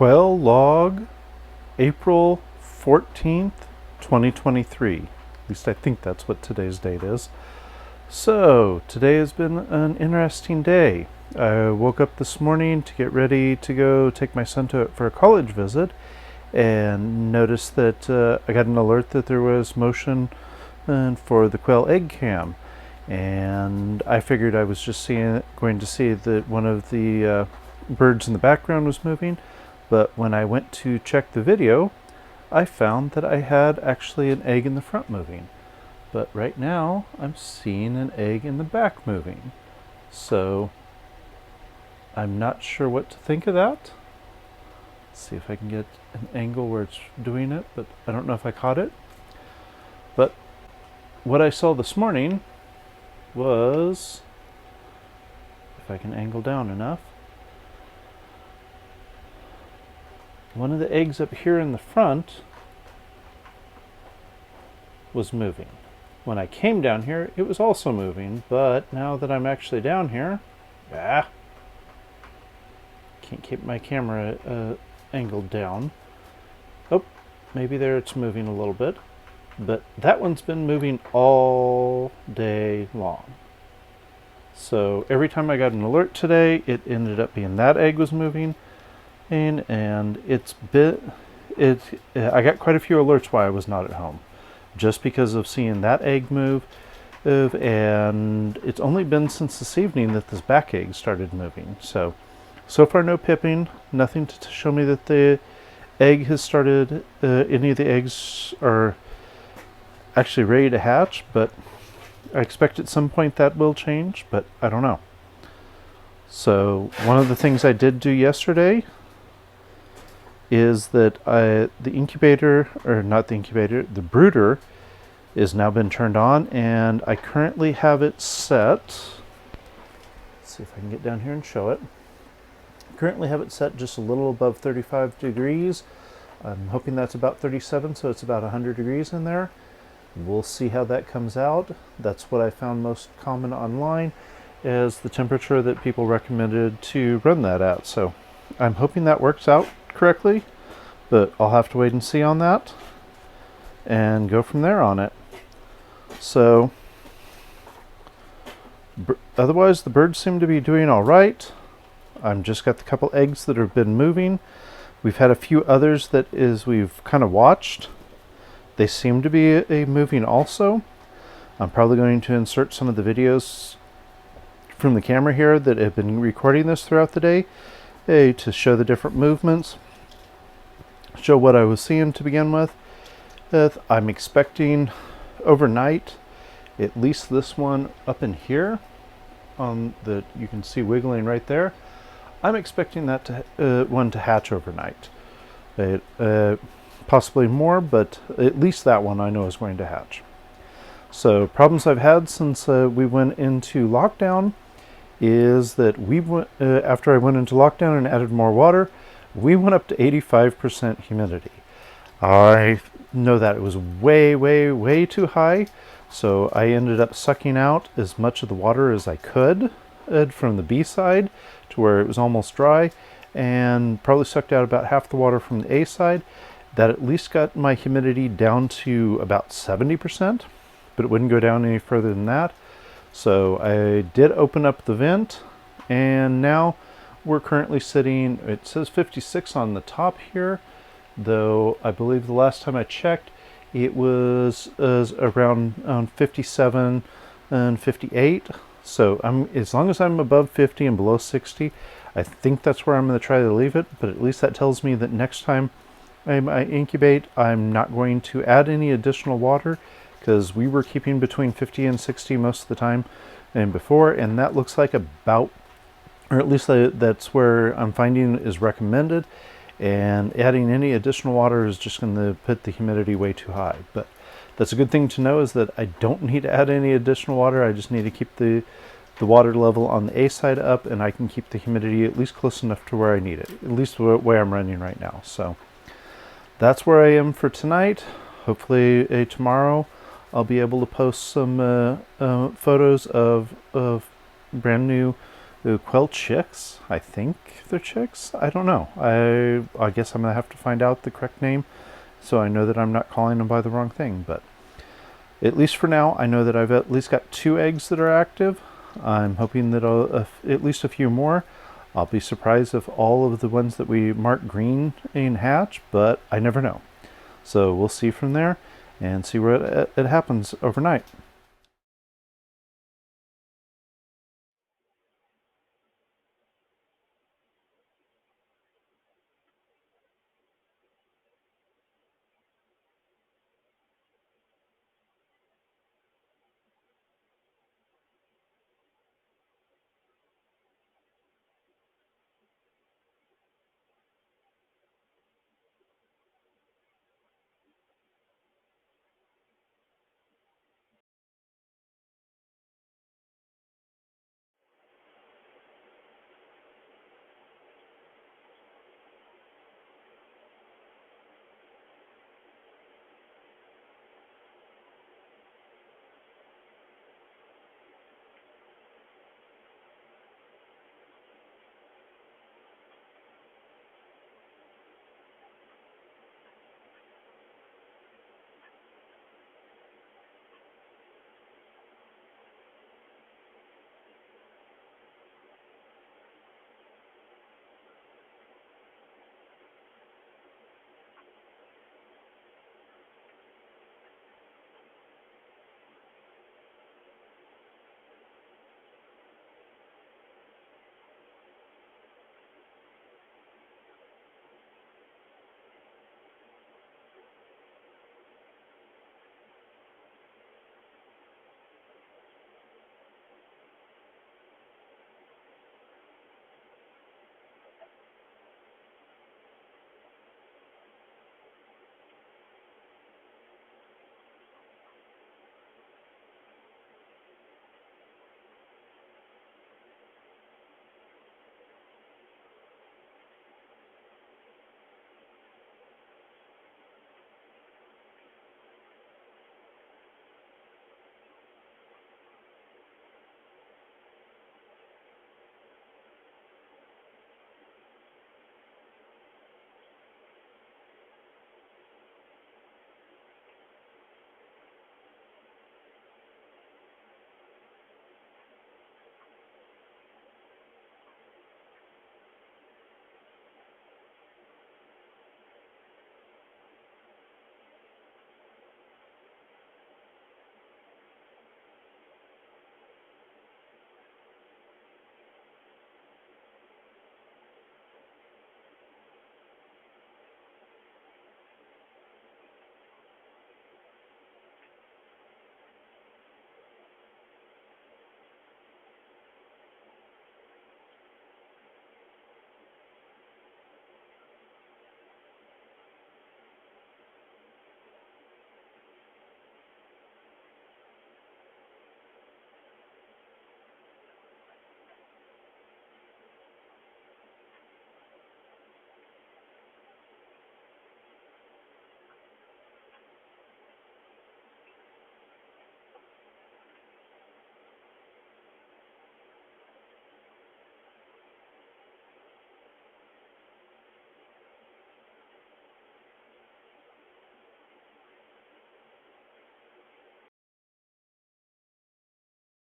Quail Log April 14th, 2023. At least I think that's what today's date is. So, today has been an interesting day. I woke up this morning to get ready to go take my son for a college visit and noticed that I got an alert that there was motion for the quail egg cam. And I figured I was just going to see that one of the birds in the background was moving. But when I went to check the video, I found that I had actually an egg in the front moving. But right now, I'm seeing an egg in the back moving. So, I'm not sure what to think of that. Let's see if I can get an angle where it's doing it, but I don't know if I caught it. But what I saw this morning was, if I can angle down enough, one of the eggs up here in the front was moving. When I came down here, it was also moving, but now that I'm actually down here, can't keep my camera angled down. Oh, maybe there it's moving a little bit, but that one's been moving all day long. So every time I got an alert today, it ended up being that egg was moving. And I got quite a few alerts while I was not at home, just because of seeing that egg move, and it's only been since this evening that this back egg started moving. So far no pipping, nothing to show me that the egg has started, any of the eggs are actually ready to hatch, but I expect at some point that will change, but I don't know. So one of the things I did do yesterday is that the brooder is now been turned on, and I currently have it set. Let's see if I can get down here and show it. I currently have it set just a little above 35 degrees. I'm hoping that's about 37, so it's about 100 degrees in there. We'll see how that comes out. That's what I found most common online as the temperature that people recommended to run that at. So I'm hoping that works out correctly, but I'll have to wait and see on that and go from there on it. So otherwise the birds seem to be doing all right. I've just got the couple eggs that have been moving. We've had a few others that we've kind of watched. They seem to be moving also. I'm probably going to insert some of the videos from the camera here that have been recording this throughout the day to show the different movements, show what I was seeing to begin with. I'm expecting overnight, at least this one up in here that you can see wiggling right there. I'm expecting that one to hatch overnight. Possibly more, but at least that one I know is going to hatch. So problems I've had since we went into lockdown is that after I went into lockdown and added more water, we went up to 85% humidity. I know that it was way, way, way too high, so I ended up sucking out as much of the water as I could from the B side to where it was almost dry, and probably sucked out about half the water from the A side. That at least got my humidity down to about 70%, but it wouldn't go down any further than that. So I did open up the vent, and now we're currently sitting, it says 56 on the top here, though I believe the last time I checked it was around 57 and 58. So as long as I'm above 50 and below 60, I think that's where I'm going to try to leave it, but at least that tells me that next time I incubate, I'm not going to add any additional water, because we were keeping between 50 and 60 most of the time and before, and that looks like about, or at least that's where I'm finding is recommended, and adding any additional water is just going to put the humidity way too high. But that's a good thing to know, is that I don't need to add any additional water. I just need to keep the water level on the A side up, and I can keep the humidity at least close enough to where I need it, at least the way I'm running right now. So that's where I am for tonight. Hopefully tomorrow I'll be able to post some photos of brand new Quail chicks. I think they're chicks. I don't know. I guess I'm gonna have to find out the correct name, so I know that I'm not calling them by the wrong thing. But at least for now, I know that I've at least got 2 eggs that are active. I'm hoping that at least a few more. I'll be surprised if all of the ones that we mark green in hatch, but I never know. So we'll see from there and see where it happens overnight.